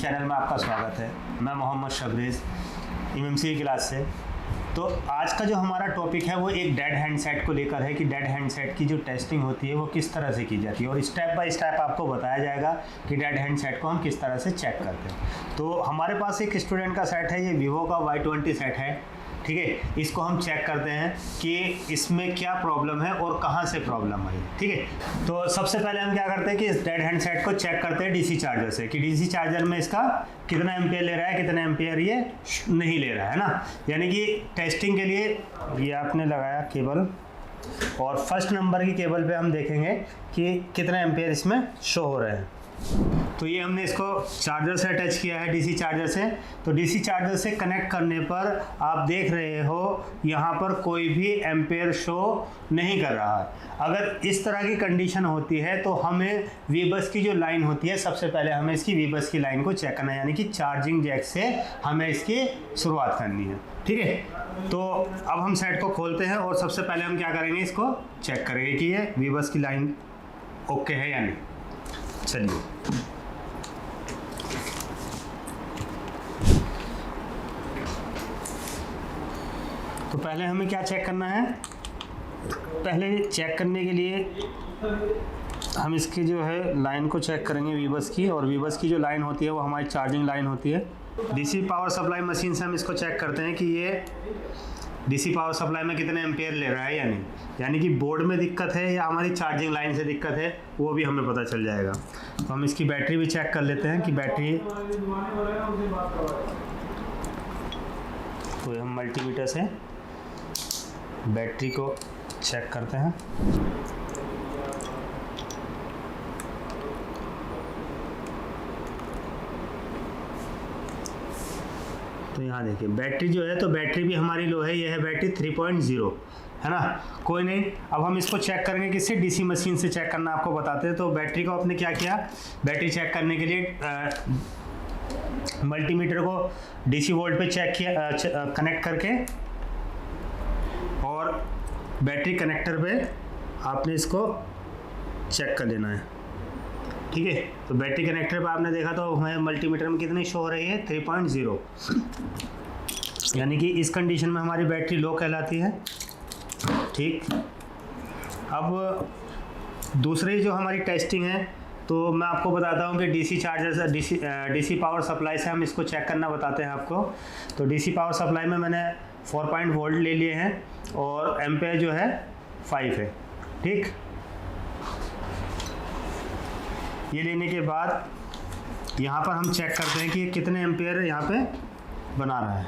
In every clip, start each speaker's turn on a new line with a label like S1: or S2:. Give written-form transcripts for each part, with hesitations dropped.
S1: Channel में आपका स्वागत है। मैं मोहम्मद शबरीज़ एमएमसी की क्लास से। तो आज का जो हमारा टॉपिक है वो एक डेड हैंडसेट को लेकर है कि डेड हैंडसेट की जो टेस्टिंग होती है वो किस तरह से की जाती है और स्टेप बाय स्टेप आपको बताया जाएगा कि डेड हैंडसेट को हम किस तरह से चेक करते हैं। तो हमारे पास एक स्टूडेंट का सेट है, ये वीवो का Y20 सेट है, ठीक है। इसको हम चेक करते हैं कि इसमें क्या प्रॉब्लम है और कहाँ से प्रॉब्लम आई, ठीक है। तो सबसे पहले हम क्या करते हैं कि इस डेड हैंडसेट को चेक करते हैं डीसी चार्जर से कि डीसी चार्जर में इसका कितना एम्पियर ले रहा है, कितना एम्पियर ये नहीं ले रहा है ना। यानी कि टेस्टिंग के लिए ये आपने लगाया केबल और फर्स्ट नंबर की केबल पे हम देखेंगे कि कितना एम्पियर इसमें शो हो रहे हैं। तो ये हमने इसको चार्जर से अटैच किया है, डीसी चार्जर से। तो डीसी चार्जर से कनेक्ट करने पर आप देख रहे हो यहाँ पर कोई भी एम्पेयर शो नहीं कर रहा है। अगर इस तरह की कंडीशन होती है तो हमें वीबस की जो लाइन होती है, सबसे पहले हमें इसकी वीबस की लाइन को चेक करना है, यानी कि चार्जिंग जैक से हमें इसकी शुरुआत करनी है, ठीक है। तो अब हम सेट को खोलते हैं और सबसे पहले हम क्या करेंगे, इसको चेक करेंगे कि ये वीबस की लाइन ओके है या नहीं। चलिए, तो पहले हमें क्या चेक करना है, पहले चेक करने के लिए हम इसकी जो है लाइन को चेक करेंगे वीबस की, और वीबस की जो लाइन होती है वो हमारी चार्जिंग लाइन होती है। डीसी पावर सप्लाई मशीन से हम इसको चेक करते हैं कि ये डीसी पावर सप्लाई में कितने एम्पेयर ले रहा है या नहीं, यानी कि बोर्ड में दिक्कत है या हमारी चार्जिंग लाइन से दिक्कत है, वो भी हमें पता चल जाएगा। तो हम इसकी बैटरी भी चेक कर लेते हैं कि बैटरी, तो हम मल्टीमीटर से बैटरी को चेक करते हैं। तो यहाँ देखिए बैटरी जो है, तो बैटरी भी हमारी लो है, यह है बैटरी 3.0 है ना। कोई नहीं, अब हम इसको चेक करेंगे किससे, डीसी मशीन से चेक करना आपको बताते हैं। तो बैटरी को आपने क्या किया, बैटरी चेक करने के लिए मल्टीमीटर को डीसी वोल्ट पे चेक किया, कनेक्ट करके, और बैटरी कनेक्टर पे आपने इसको चेक कर लेना है, ठीक है। तो बैटरी कनेक्टर पे आपने देखा तो हमें मल्टीमीटर में कितनी शो हो रही है, 3.0, यानी कि इस कंडीशन में हमारी बैटरी लो कहलाती है, ठीक। अब दूसरी जो हमारी टेस्टिंग है, तो मैं आपको बताता हूँ कि डीसी चार्जर से डीसी पावर सप्लाई से हम इसको चेक करना बताते हैं आपको। तो डीसी पावर सप्लाई में मैंने 4 वोल्ट ले लिए हैं और एम्पेयर जो है 5 है, ठीक। ये लेने के बाद यहाँ पर हम चेक करते हैं कि कितने एम्पेयर यहाँ पे बना रहा है।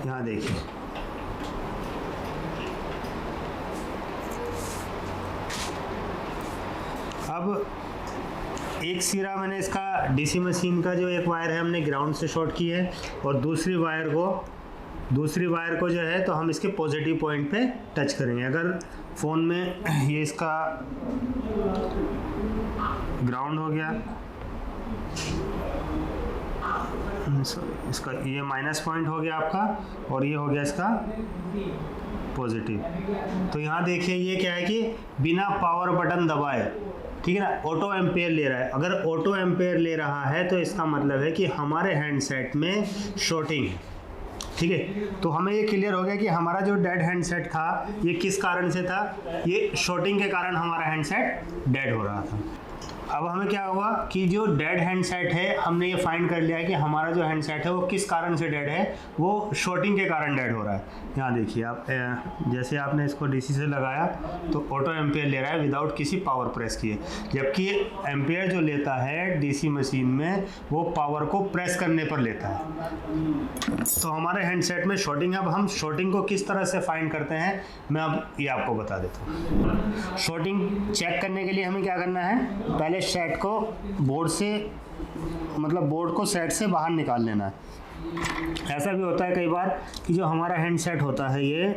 S1: यहाँ देखिए, अब एक सिरा मैंने इसका डीसी मशीन का जो एक वायर है हमने ग्राउंड से शॉर्ट की है, और दूसरी वायर को जो है तो हम इसके पॉजिटिव पॉइंट पे टच करेंगे। अगर फ़ोन में ये इसका ग्राउंड हो गया, इसका ये माइनस पॉइंट हो गया आपका, और ये हो गया इसका पॉजिटिव। तो यहाँ देखिए ये क्या है कि बिना पावर बटन दबाए, ठीक है ना, ऑटो एम्पेयर ले रहा है। अगर ऑटो एम्पेयर ले रहा है तो इसका मतलब है कि हमारे हैंडसेट में शॉर्टिंग है, ठीक है। तो हमें ये क्लियर हो गया कि हमारा जो डेड हैंडसेट था ये किस कारण से था, ये शॉर्टिंग के कारण हमारा हैंडसेट डेड हो रहा था। अब हमें क्या हुआ कि जो डेड हैंडसेट है, हमने ये फाइंड कर लिया है कि हमारा जो हैंडसेट है वो किस कारण से डेड है, वो शॉर्टिंग के कारण डेड हो रहा है। यहाँ देखिए आप, जैसे आपने इसको डीसी से लगाया तो ऑटो एम्पेयर ले रहा है विदाउट किसी पावर प्रेस किए, जबकि एम्पेयर जो लेता है डीसी मशीन में वो पावर को प्रेस करने पर लेता है। तो हमारे हैंडसेट में शॉर्टिंग है। अब हम शॉर्टिंग को किस तरह से फाइंड करते हैं, मैं अब ये आपको बता देता हूँ। शॉर्टिंग चेक करने के लिए हमें क्या करना है, पहले सेट को बोर्ड से, मतलब बोर्ड को सेट से बाहर निकाल लेना है। ऐसा भी होता है कई बार कि जो हमारा हैंडसेट होता है ये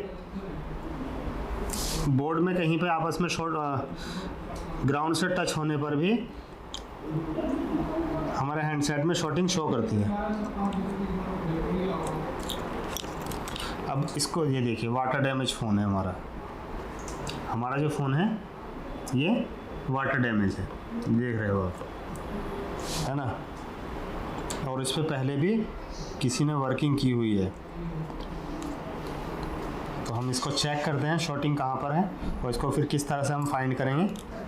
S1: बोर्ड में कहीं पे आपस में शॉर्ट ग्राउंड से टच होने पर भी हमारे हैंडसेट में शॉर्टिंग शो करती है। अब इसको ये देखिए, वाटर डैमेज फ़ोन है हमारा जो फ़ोन है ये वाटर डैमेज है, देख रहे हो आप, है ना। और इस पे पहले भी किसी ने वर्किंग की हुई है। तो हम इसको चेक करते हैं शॉर्टिंग कहाँ पर है और इसको फिर किस तरह से हम फाइंड करेंगे।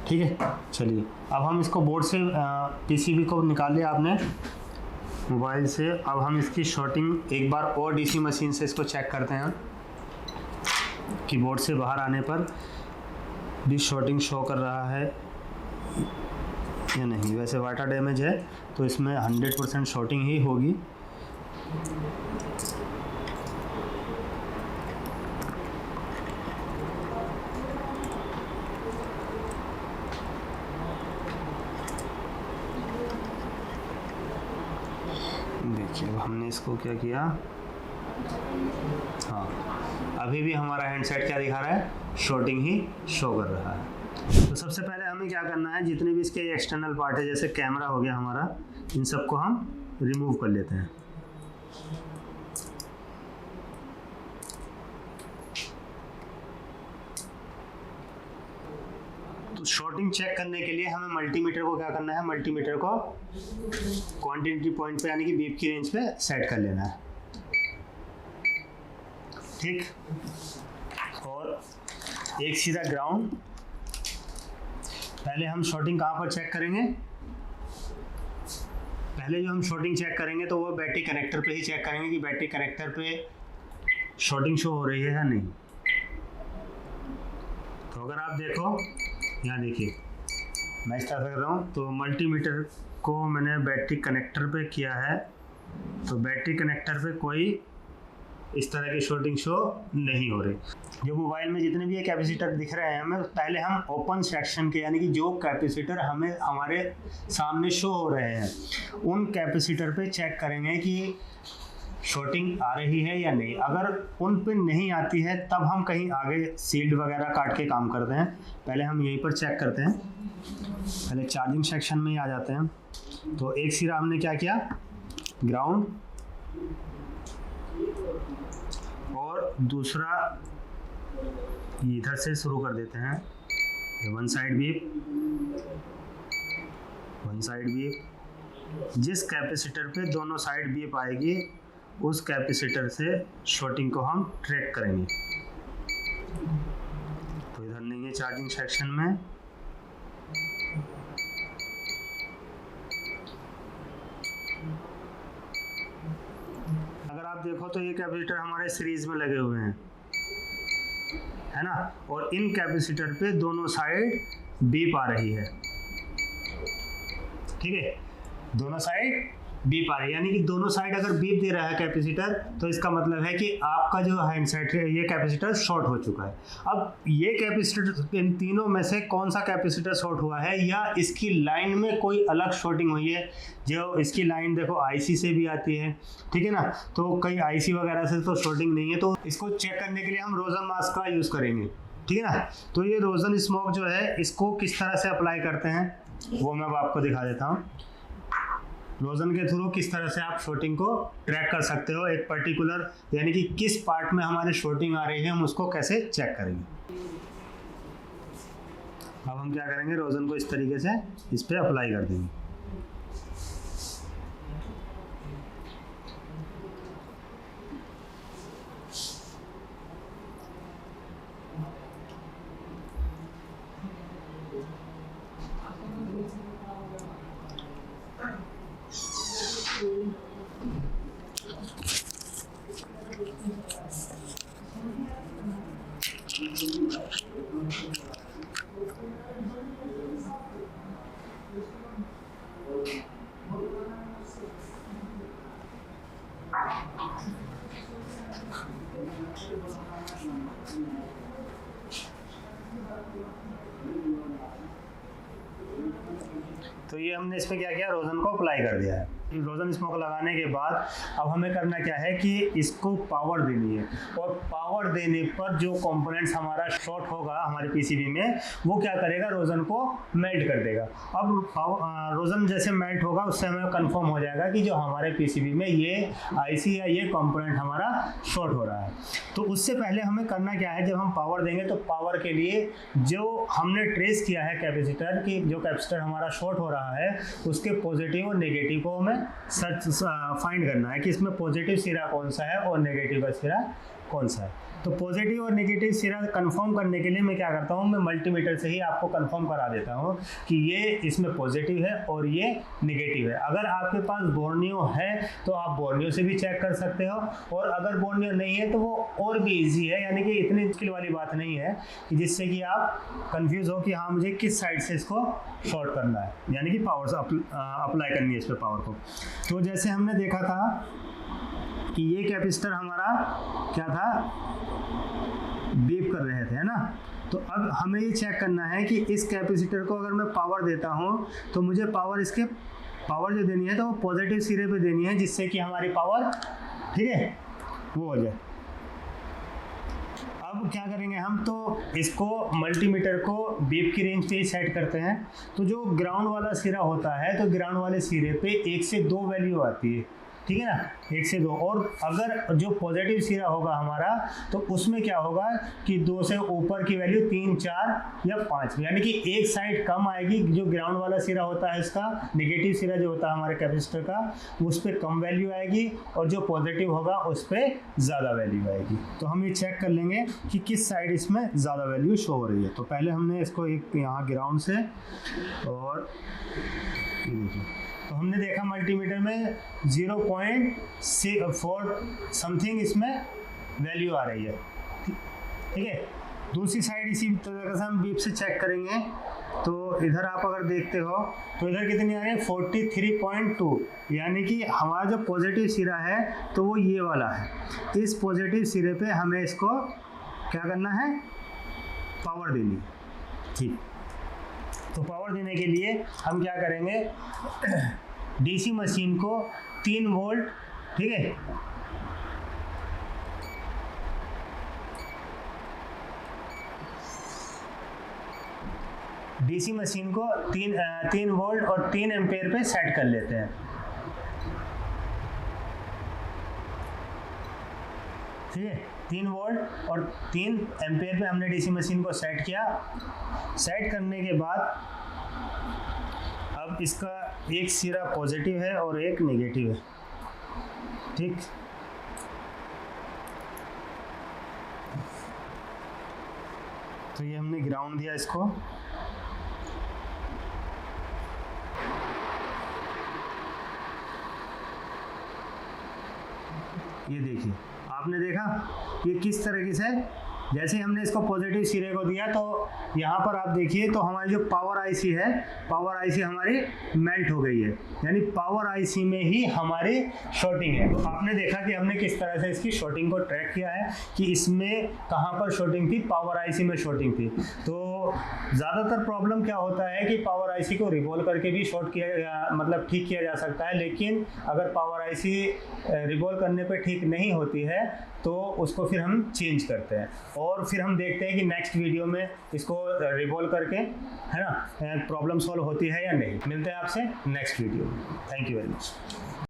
S1: ठीक है, चलिए अब हम इसको बोर्ड से पीसीबी को निकाल लिया आपने मोबाइल से। अब हम इसकी शॉर्टिंग एक बार और डीसी मशीन से इसको चेक करते हैं कि बोर्ड से बाहर आने पर भी शॉर्टिंग शो कर रहा है या नहीं। वैसे वाटर डैमेज है तो इसमें 100% शॉर्टिंग ही होगी। देखिए अब हमने इसको क्या किया, हाँ अभी भी हमारा हैंडसेट क्या दिखा रहा है, शॉर्टिंग ही शो कर रहा है। तो सबसे पहले हमें क्या करना है, जितने भी इसके एक्सटर्नल पार्ट है जैसे कैमरा हो गया हमारा, इन सबको हम रिमूव कर लेते हैं। तो शॉर्टिंग चेक करने के लिए हमें मल्टीमीटर को क्या करना है, मल्टीमीटर को क्वांटिटी पॉइंट पे यानी कि बीप की रेंज पे सेट कर लेना है। ठीक, और एक सीधा ग्राउंड। पहले हम शॉर्टिंग कहाँ पर चेक करेंगे, पहले जो हम शॉर्टिंग चेक करेंगे तो वो बैटरी कनेक्टर पे ही चेक करेंगे कि बैटरी कनेक्टर पे शॉर्टिंग शो हो रही है या नहीं। तो अगर आप देखो यहाँ देखिए मैं इस तरह कर रहा हूँ, तो मल्टीमीटर को मैंने बैटरी कनेक्टर पे किया है, तो बैटरी कनेक्टर पे कोई इस तरह की शॉर्टिंग शो नहीं हो रही। जो मोबाइल में जितने भी ये कैपेसिटर दिख रहे हैं हमें, पहले हम ओपन सेक्शन के यानी कि जो कैपेसिटर हमें हमारे सामने शो हो रहे हैं उन कैपेसिटर पे चेक करेंगे कि शॉर्टिंग आ रही है या नहीं। अगर उन पे नहीं आती है तब हम कहीं आगे सील्ड वगैरह काट के काम करते हैं। पहले हम यहीं पर चेक करते हैं, पहले चार्जिंग सेक्शन में ही आ जाते हैं। तो एक सिरा हमने क्या किया, ग्राउंड, और दूसरा इधर से शुरू कर देते हैं, one side beep, one side beep. जिस कैपेसिटर पे दोनों साइड बीप आएगी उस कैपेसिटर से शॉर्टिंग को हम ट्रैक करेंगे। तो इधर नहीं है चार्जिंग सेक्शन में, अगर आप देखो तो ये कैपेसिटर हमारे सीरीज में लगे हुए हैं, है ना, और इन कैपेसिटर पे दोनों साइड बीप आ रही है। ठीक है, दोनों साइड बीप आ रही है, यानी कि दोनों साइड अगर बीप दे रहा है कैपेसिटर तो इसका मतलब है कि आपका जो हैंडसेट है ये कैपेसिटर शॉर्ट हो चुका है। अब ये कैपेसिटर, इन तीनों में से कौन सा कैपेसिटर शॉर्ट हुआ है या इसकी लाइन में कोई अलग शॉर्टिंग हुई है। जो इसकी लाइन देखो आईसी से भी आती है, ठीक है ना, तो कई आईसी वगैरह से तो शॉर्टिंग नहीं है। तो इसको चेक करने के लिए हम रोजन मास्क का यूज़ करेंगे, ठीक है ना। तो ये रोजन स्मोक जो है इसको किस तरह से अप्लाई करते हैं वो मैं अब आपको दिखा देता हूँ। रोजन के थ्रू किस तरह से आप शॉर्टिंग को ट्रैक कर सकते हो, एक पर्टिकुलर यानी कि किस पार्ट में हमारे शॉर्टिंग आ रही है हम उसको कैसे चेक करेंगे। अब हम क्या करेंगे, रोजन को इस तरीके से इस पे अप्लाई कर देंगे। तो ये हमने इसमें क्या किया, रोजन को अप्लाई कर दिया है। रोजन स्मोक लगाने के बाद अब हमें करना क्या है कि इसको पावर देनी है, और पावर देने पर जो कंपोनेंट्स हमारा शॉर्ट होगा हमारे पीसीबी में, वो क्या करेगा, रोजन को मेल्ट कर देगा। अब रोजन जैसे मेल्ट होगा उससे हमें कंफर्म हो जाएगा कि जो हमारे पीसीबी में ये आईसी या ये कंपोनेंट हमारा शॉर्ट हो रहा है। तो उससे पहले हमें करना क्या है, जब हम पावर देंगे तो पावर के लिए जो हमने ट्रेस किया है कैपेसिटर की, जो कैपेसिटर हमारा शॉर्ट हो रहा है उसके पॉजिटिव और नेगेटिव को हमें सर्च फाइंड करना है कि इसमें पॉजिटिव सिरा कौन सा है और नेगेटिव का सिरा कौन सा है। तो पॉजिटिव और नेगेटिव सिरा कंफर्म करने के लिए मैं क्या करता हूँ, मैं मल्टीमीटर से ही आपको कंफर्म करा देता हूँ कि ये इसमें पॉजिटिव है और ये नेगेटिव है। अगर आपके पास बोर्नियो है तो आप बोर्नियो से भी चेक कर सकते हो, और अगर बोर्नियो नहीं है तो वो और भी ईजी है, यानी कि इतनी मुश्किल वाली बात नहीं है कि जिससे कि आप कंफ्यूज हो कि हाँ मुझे किस साइड से इसको शॉर्ट करना है, यानी कि पावर से अप्लाई करनी है इस पर पावर को। तो जैसे हमने देखा था कि ये कैपेसिटर हमारा क्या था, बीप कर रहे थे, है ना। तो अब हमें ये चेक करना है कि इस कैपेसिटर को अगर मैं पावर देता हूँ तो मुझे पावर जो देनी है तो वो पॉजिटिव सिरे पे देनी है, जिससे कि हमारी पावर, ठीक है, वो हो जाए। अब क्या करेंगे हम, तो इसको मल्टीमीटर को बीप की रेंज पे ही सेट करते हैं। तो जो ग्राउंड वाला सिरा होता है तो ग्राउंड वाले सिरे पे 1 से 2 वैल्यू आती है, ठीक है ना, 1 से 2। और अगर जो पॉजिटिव सिरा होगा हमारा तो उसमें क्या होगा कि 2 से ऊपर की वैल्यू 3, 4 या 5, यानी कि एक साइड कम आएगी। जो ग्राउंड वाला सिरा होता है इसका, नेगेटिव सिरा जो होता है हमारे कैपेसिटर का, उस पर कम वैल्यू आएगी, और जो पॉजिटिव होगा उस पर ज़्यादा वैल्यू आएगी। तो हम ये चेक कर लेंगे कि किस साइड इसमें ज़्यादा वैल्यू शो हो रही है। तो पहले हमने इसको एक यहाँ ग्राउंड से, और ये देखिए, तो हमने देखा मल्टीमीटर में 0.4 समथिंग इसमें वैल्यू आ रही है, ठीक है। दूसरी साइड इसी तरह से हम बीप से चेक करेंगे। तो इधर आप अगर देखते हो तो इधर कितनी आ रही है, 43.2, यानी कि हमारा जो पॉजिटिव सिरा है तो वो ये वाला है। इस पॉजिटिव सिरे पे हमें इसको क्या करना है, पावर देनी है, ठीक। तो पावर देने के लिए हम क्या करेंगे, डीसी मशीन को 3 वोल्ट, ठीक है, डीसी मशीन को 3 वोल्ट और 3 एम्पेयर पे सेट कर लेते हैं, ठीक है। 3 वोल्ट और 3 एम्पेयर पे हमने डीसी मशीन को सेट किया। सेट करने के बाद अब इसका एक सिरा पॉजिटिव है और एक नेगेटिव है, ठीक। तो ये हमने ग्राउंड दिया इसको, ये देखिए, आपने देखा ये किस तरीके से, जैसे हमने इसको पॉजिटिव सिरे को दिया तो यहाँ पर आप देखिए तो हमारी जो पावर आईसी है, पावर आईसी हमारी मेल्ट हो गई है, यानी पावर आईसी में ही हमारी शॉर्टिंग है। तो आपने देखा कि हमने किस तरह से इसकी शॉर्टिंग को ट्रैक किया है कि इसमें कहाँ पर शॉर्टिंग थी, पावर आईसी में शॉर्टिंग थी। तो ज़्यादातर प्रॉब्लम क्या होता है कि पावर आईसी को रिवॉल्व करके भी शॉर्ट किया, मतलब ठीक किया जा सकता है, लेकिन अगर पावर आईसी रिवॉल्व करने पर ठीक नहीं होती है तो उसको फिर हम चेंज करते हैं, और फिर हम देखते हैं कि नेक्स्ट वीडियो में इसको रिवॉल्व करके, है ना, प्रॉब्लम सॉल्व होती है या नहीं। मिलते हैं आपसे नेक्स्ट वीडियो में। Thank you very much.